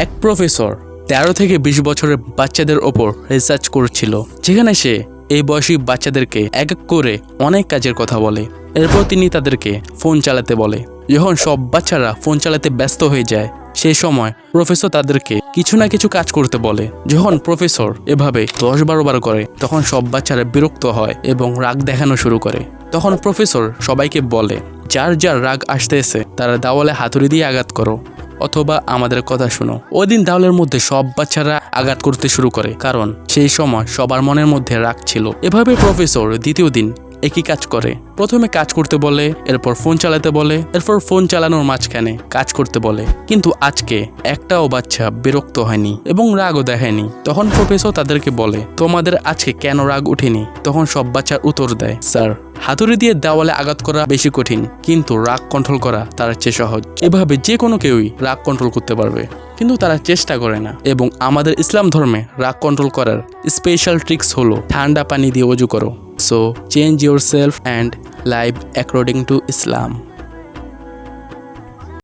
এক প্রফেসর 13 থেকে 20 বছরের বাচ্চাদের ওপর রিসার্চ করছিল, যেখানে সে এই বয়সী বাচ্চাদেরকে এক এক করে অনেক কাজের কথা বলে। এরপর তিনি তাদেরকে ফোন চালাতে বলে। যখন সব বাচ্চারা ফোন চালাতে ব্যস্ত হয়ে যায়, সেই সময় প্রফেসর তাদেরকে কিছু না কিছু কাজ করতে বলে। যখন প্রফেসর এভাবে 10-12 বার করে, তখন সব বাচ্চারা বিরক্ত হয় এবং রাগ দেখানো শুরু করে। তখন প্রফেসর সবাইকে বলে, যার যার রাগ আসতেছে তারা দেওয়ালে হাতুড়ি দিয়ে আঘাত করো অথবা আমাদের কথা শুনো। ওই দিন দেওয়ালের মধ্যে সব বাচ্চারা আঘাত করতে শুরু করে, কারণ সেই সময় সবার মনের মধ্যে রাগ ছিল। এভাবে প্রফেসর দ্বিতীয় দিন একই কাজ করে। প্রথমে কাজ করতে বলে, এরপর ফোন চালাতে বলে, এরপর ফোন চালানোর মাঝখানে কাজ করতে বলে। কিন্তু আজকে একটাও বাচ্চা বিরক্ত হয়নি এবং রাগও দেখায়নি। তখন প্রফেসর তাদেরকে বলে, তোমাদের আজকে কেন রাগ উঠেনি? তখন সব বাচ্চার উত্তর দেয়, স্যার, হাতুড়ি দিয়ে দেওয়ালে আঘাত করা বেশি কঠিন, কিন্তু রাগ কন্ট্রোল করা তার চেয়ে সহজ। এভাবে যে কোনো কেউই রাগ কন্ট্রোল করতে পারবে, কিন্তু তারা চেষ্টা করে না। এবং আমাদের ইসলাম ধর্মে রাগ কন্ট্রোল করার স্পেশাল ট্রিক্স হলো ঠান্ডা পানি দিয়ে ওযু করো। So change yourself and live according to Islam.